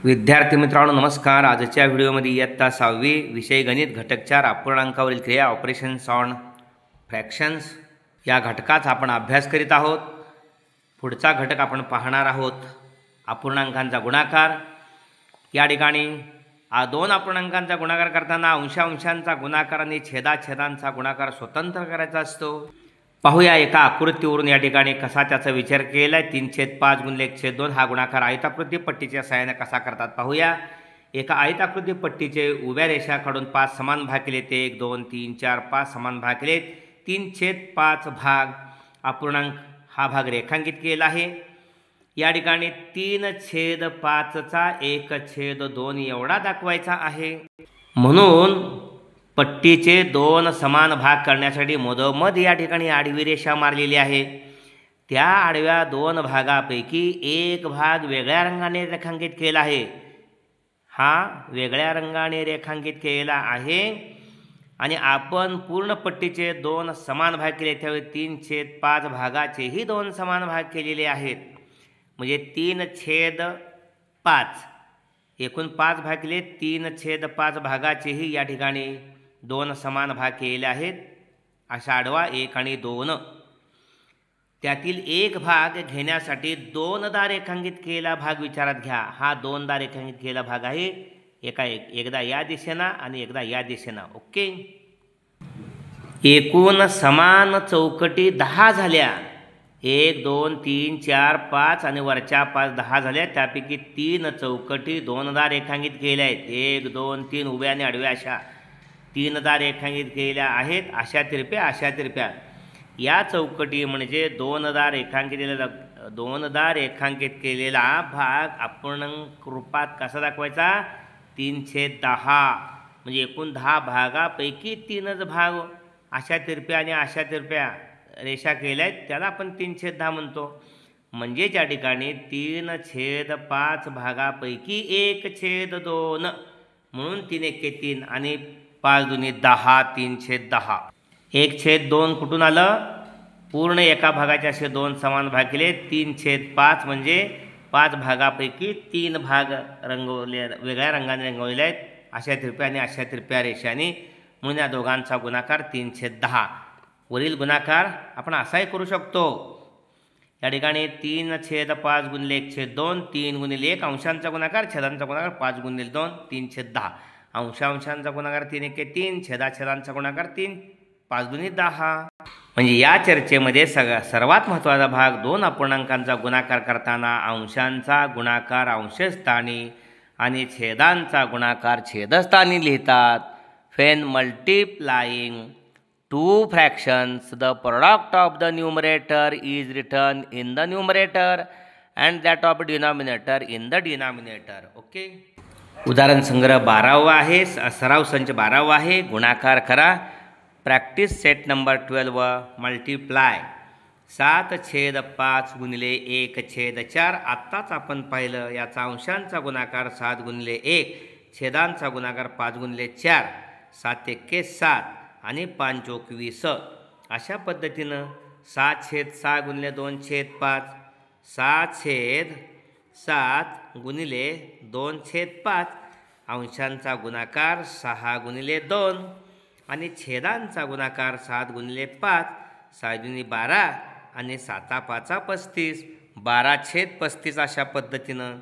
विद्यार्थी मित्रांनो नमस्कार. आजच्या व्हिडिओमध्ये इयत्ता 6वी विषय गणित घटक 4 अपूर्णांकावरील क्रिया ऑपरेशन्स ऑन फ्रॅक्शन्स या घटकाचा आपण अभ्यास करीत आहोत. पुढचा घटक आपण पाहणार आहोत अपूर्णांकांचा गुणाकार. या ठिकाणी दोन अपूर्णांकांचा गुणाकार करताना अंशांचा गुणाकार आणि छेदांचा गुणाकार स्वतंत्र करायचा असतो. पाहूया एका आकृतीवरून या ठिकाणी कसा त्याचा विचार केला आहे. 3/5 गुणिले 1/2 हा गुणाकार आयताकृती पट्टीच्या सहाय्याने कसा करतात पाहूया. एका आयताकृती पट्टीचे उभ्या रेषा काढून 5 समान भाग केले. ते 1 2 3 4 5 समान भाग केले. 3/5 भाग अपूर्णांक हा भाग रेखांकित केला आहे. या ठिकाणी 3/5चा 1/2 एवढा दाखवायचा आहे. म्हणून पट्टीचे 2 समान भाग करण्यासाठी मधोमध या ठिकाणी आडवी रेषा मारलेली आहे. त्या आडव्या 2 भागापैकी एक भाग वेगळ्या रंगाने रेखांकित केला आहे. हा वेगळ्या रंगाने रेखांकित केला आहे आणि आपण पूर्ण पट्टीचे 2 समान भाग केले. त्यावेळी 3/5 भागाचेही 2 समान भाग केलेले आहेत. म्हणजे 3/5 एकूण 5 भाग केले. 3/5 भागाचेही या ठिकाणी 2 समान भाग केलेले आहेत. अशा आडवा 1 आणि 2 त्यातील एक भाग घेण्यासाठी 2दा रेखांकित केलेला भाग विचारात घ्या. हा 2दा रेखांकित केलेला भाग आहे. एकदा या दिशेनं आणि एकदा या दिशेनं. ओके. एकूण समान चौकटी 10 झाल्या. 1 2 3 4 5 आणि वरच्या 5 10 झाल्या. त्यापैकी 3 चौकटी 2दा रेखांकित केल्या आहेत. 1 2 3 उभ्या आणि आडव्या अशा 3दा रेखांकित केलेल्या आहेत. अशा तिरप्या या चौकटी म्हणजे 2दा रेखांकित केलेला भाग अपूर्णांक रूपात कसा दाखवायचा. 3/10 म्हणजे एकूण 10 भागापैकी 3च भाग अशा तिरप्या आणि अशा तिरप्या रेषा केल्या आहेत. त्याला आपण 3/10 म्हणतो. म्हणजे त्या ठिकाणी 3/5 भागापैकी 1/2 म्हणून 3 × 1 = 3 आणि 5 × 2 = 10. 3/10 1/2 कुठून आलं. पूर्ण एका भागाचे असे 2 समान भाग केले. 3/5 म्हणजे 5 भागापैकी 3 भाग रंगवले वेगळ्या रंगाने रंगवलेले आहेत. अशा तिरप्या आणि अशा तिरप्या रेषाने. म्हणून या दोघांचा गुणाकार 3/10. वरील गुणाकार आपण असाही करू शकतो. या ठिकाणी 3/5 गुणिले 1/2 3 गुणिले 1 अंशांचा गुणाकार छेदांचा गुणाकार 5 गुणिले 2 3/10 अंशांचा गुणाकार 3 × 1 = 3 छेदांचा गुणाकार 3 5 × 10. म्हणजे या चर्चेमध्ये सर्वात महत्त्वाचा भाग 2 अपूर्णांकांचा गुणाकार करताना अंशांचा गुणाकार अंशस्थानी आणि छेदांचा गुणाकार छेदस्थानी लिहितात. When multiplying two fractions, the product of the numerator is written in the numerator and that of denominator in the denominator. Okay. उदाहरण संग्रह 12वा आहे. सराव संच 12वा आहे. गुणाकार करा. प्रॅक्टिस सेट नंबर 12 मल्टिप्लाय 7/5 गुणिले 1/4. आत्ताच आपण पाहिलं याचा अंशांचा गुणाकार 7 गुणिले 1 छेदांचा गुणाकार 5 गुणिले 4 7 × 1 = 7 आणि 5 × 20. अशा पद्धतीनं 7/6 गुणिले 2/5 7/7 गुणिले 2/5 अंशांचा गुणाकार 6 गुणिले 2 आणि छेदांचा गुणाकार 7 गुणिले 5 6 × 12 आणि 7 × 5 = 35 12/35 अशा पद्धतीनं.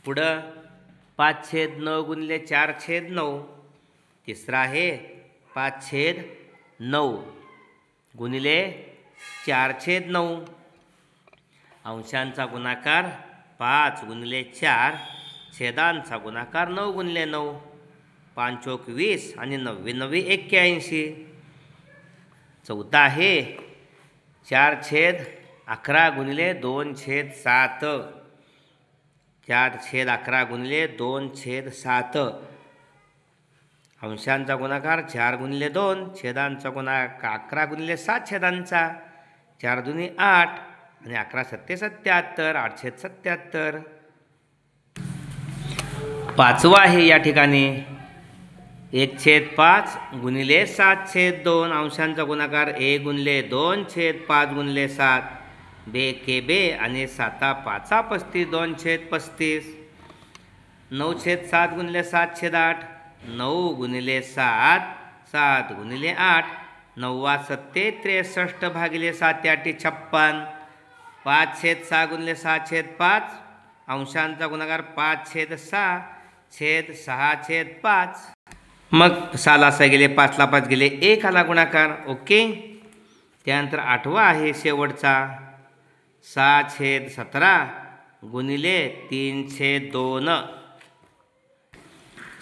पुढं 5/9 गुणिले 4/9 तिसरा आहे 5/9 गुणिले 4/9 अंशांचा गुणाकार 5 गुणिले 4 छेदांचा गुणाकार 9 गुणिले 9 5 × 20 आणि 9 × 81. चौथा आहे 4/11 गुणिले 2/7 4/11 गुणिले 2/7 अंशांचा गुणाकार 4 गुणिले 2 छेदांचा गुणाकार 11 गुणिले 7 छेदांचा 4 × 2 = 8 आणि 11 × 7 = 77 8/77. पाचवा आहे या ठिकाणी 1/5 गुणिले 7/2 अंशांचा गुणाकार 1 गुणिले 2/5 गुणिले 7 2 आणि 7 × 5 = 35 2/35. 9/7 गुणिले 7/8, 9 गुणिले 7, 7 गुणिले 8, 9×7 = 63 भागिले 7 × 8 = 56, 5/6 गुणिले 6/5, अंशांचा गुणाकार 5/6 मग 6ला 6 गेले, 5ला 5 गेले, 1 आला गुणाकार. ओके. त्यानंतर 8वा आहे शेवटचा, 6/17 गुणिले 3/2.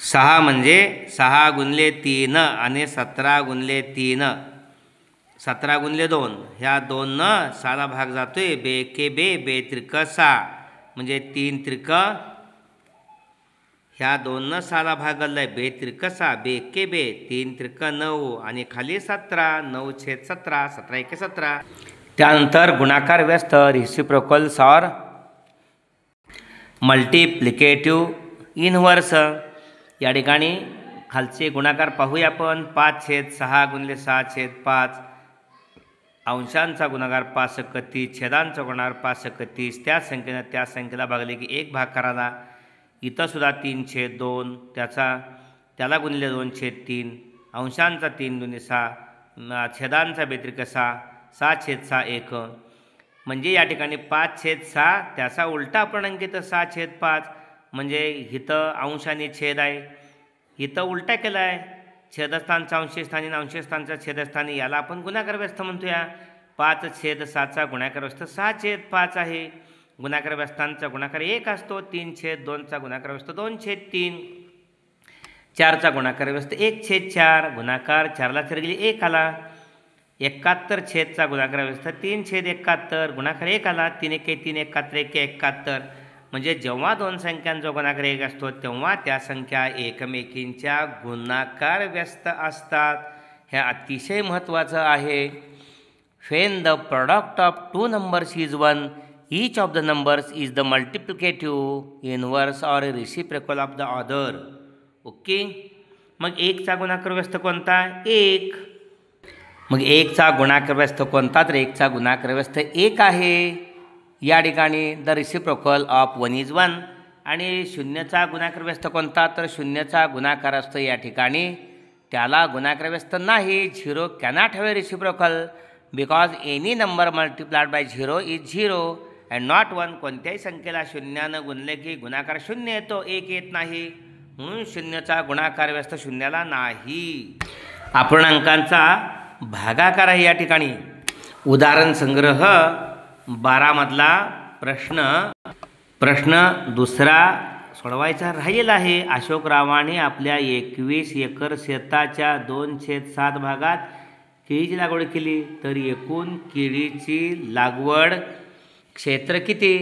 6 म्हणजे 6 गुणिले 3 आणि 17 गुणिले 3, 17 गुणिले 2, ह्या 2 6ला भाग जातोय. बेके बे, बे त्रिक 6 म्हणजे 3 त्रिक, ह्या 2 6ला भाग घाललाय. बे त्रिक 6, बेके बे, 3 त्रिक 9 आणि खाली 17, 9/17, 17×1 = 17. त्यानंतर गुणाकार व्यस्त, रिसिप्रोकल्स ऑर मल्टिप्लिकेटिव्ह इनव्हर्स. या ठिकाणी खालचे गुणाकार पाहूया आपण. 5/6 गुणिले 6/5, अंशांचा गुणाकार 5×30, छेदांचा गुणाकार 5×30. त्या संख्येनं त्या संख्येला भागले की 1 भाग करायला. इथं सुद्धा 3/2, त्याला गुणिले 2/3, अंशांचा 3 × 6, छेदांचा बेत्रिक 6, 6/6 1. म्हणजे या ठिकाणी 5/6 त्याचा उलटा अपूर्णांक इथं 6/5, म्हणजे इथं अंश आणि छेद आहे, इथं उलटा केला आहे. छेदस्थानचा अंशस्थानी आणि अंशस्थानचा छेदस्थानी, याला आपण गुणाकार व्यस्त म्हणतोया. 5/6चा गुणाकार व्यस्त 6/5 आहे. गुणाकार व्यस्तांचा गुणाकार 1 असतो. 3/2चा गुणाकार व्यस्त 2/3. 4चा गुणाकार व्यस्त 1/4. गुणाकार 4ला 4 गेली, 1 आला. 71/चा गुणाकार व्यस्त 3/71. गुणाकार 1 आला. 3×1 = 3, 71 = 71. म्हणजे जेव्हा दोन संख्यांचा गुणाकार 1 असतो तेव्हा त्या संख्या एकमेकींच्या गुणाकार व्यस्त असतात. हे अतिशय महत्त्वाचं आहे. When the product of two numbers is 1, each of the numbers is the multiplicative inverse or reciprocal of the other. Okay. मग 1चा गुणाकार व्यस्त कोणता? 1. मग 1चा गुणाकार व्यस्त कोणता? तर 1चा गुणाकार व्यस्त 1 आहे. या ठिकाणी द रिसिप्रोकल ऑफ 1 is 1. आणि 0चा गुणाकार व्यस्त कोणता? तर 0चा गुणाकार असतो या ठिकाणी, त्याला गुणाकार व्यस्त नाही. 0 cannot have a reciprocal because any number multiplied by 0 is 0 and not 1. कोणत्याही संख्येला 0नं गुणले की गुणाकार 0 येतो, 1 येत नाही. म्हणून 0चा गुणाकार व्यस्त 0ला नाही. अपूर्णांकांचा भागाकार आहे या ठिकाणी. उदाहरण संग्रह 12 मधला प्रश्न दुसरा सोडवायचा राहिलेला आहे. अशोकरावाने आपल्या 21 एकर शेताच्या 2/7 भागात केळीची लागवड केली, तर एकूण केळीची लागवड क्षेत्र किती?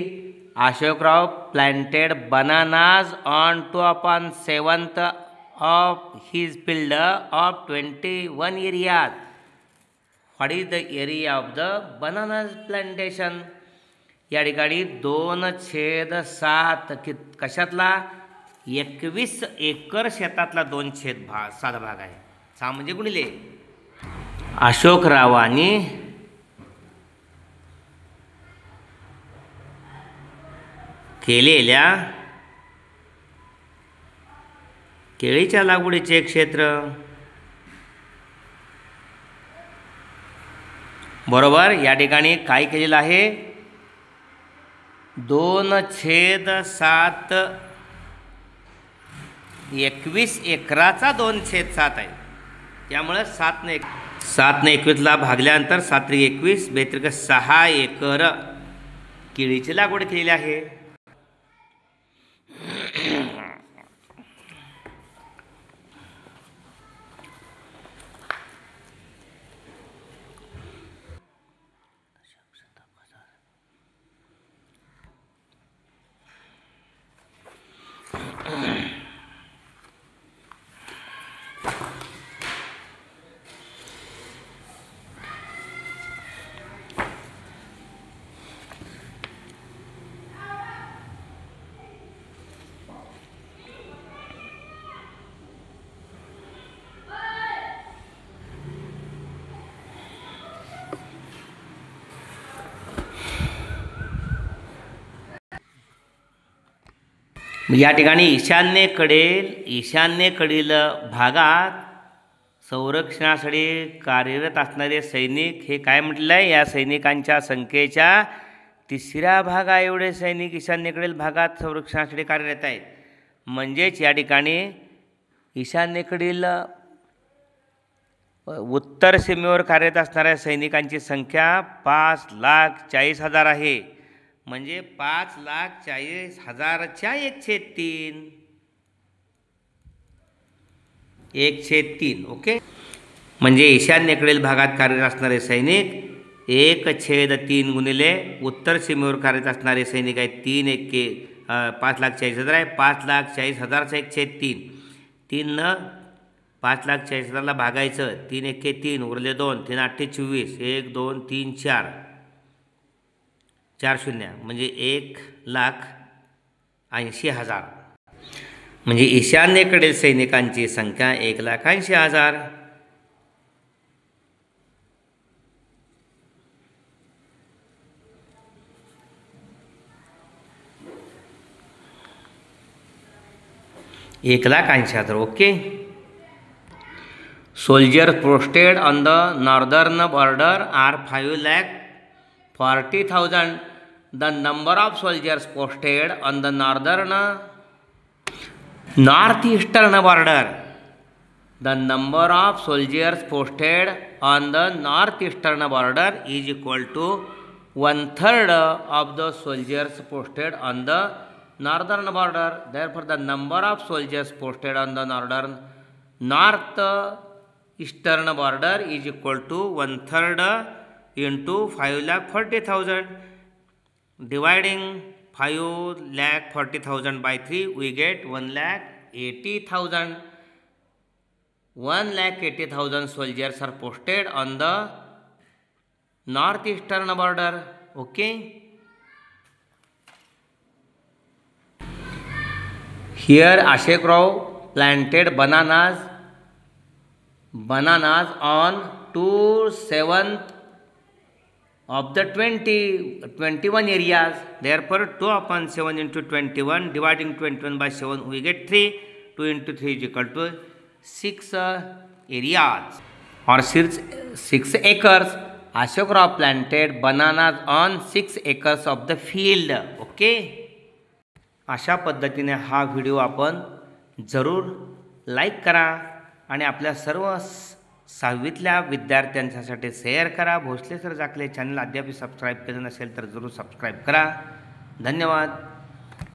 Ashokrao planted bananas on 2/7 of his field of 21 areas. What is the area of the bananas plantation? या ठिकाणी 2/7 कशातला? 21 एकर शेतातला 2/7 भाग आहे. 6 म्हणजे गुणिले. अशोकरावांनी केलेल्या केळीच्या लागवडीचे क्षेत्र बरोबर. या ठिकाणी काय केलेलं आहे? 2/7 21 एकराचा 2/7 आहे. त्यामुळे 7ने 21ला भागल्यानंतर 7×21 बेत्रिक 6 एकर केळीची लागवड केलेली आहे. या ठिकाणी ईशान्येकडील भागात संरक्षणासाठी कार्यरत असणारे सैनिक हे काय म्हटलं आहे, या सैनिकांच्या संख्येच्या 3ऱ्या भागा एवढे सैनिक ईशान्येकडील भागात संरक्षणासाठी कार्यरत आहेत. म्हणजेच या ठिकाणी ईशान्येकडील उत्तर सीमेवर कार्यरत असणाऱ्या सैनिकांची संख्या 5,40,000 आहे. म्हणजे 5,40,000च्या 1/3. ओके. म्हणजे ईशान्येकडील भागात कार्यरत असणारे सैनिक 1/3 गुणिले उत्तर सीमेवर कार्यरत असणारे सैनिक आहेत 5,40,000 आहे. 5,40,000चा 1/3. 3 5,40,000ला भागायचं. 3 1 3 उरले 2. 3 8 24. 1 2 3 4 4 0 म्हणजे 1,80,000. म्हणजे ईशान्येकडील सैनिकांची संख्या 1,80,000. Okay. Soldiers posted on the northern border are 5,40,000. The number of soldiers posted on the northeastern border. The number of soldiers posted on the northeastern border is equal to 1/3 of the soldiers posted on the northern border. Therefore, the number of soldiers posted on the northeastern border is equal to 1/3 into 5,40,000. Dividing 5,40,000 by 3, we get 1,80,000. 1,80,000 soldiers are posted on the northeastern border. Okay. Here Ashok planted bananas on 2/7 of the 21 areas. Therefore 2/7 into 21, dividing 21 by 7, we get 3. 2 into 3 is equal to 6 areas or 6 acres. Ashok Rao planted bananas on 6 acres of the field. Okay. अशा पद्धतीने हा video आपण जरूर like करा आणि आपल्या सर्व 6वीतल्या विद्यार्थ्यांसाठी शेअर करा. भोसले सर जाकले चॅनल अद्याप सबस्क्राईब केलं नसेल तर जरूर सबस्क्राईब करा. धन्यवाद.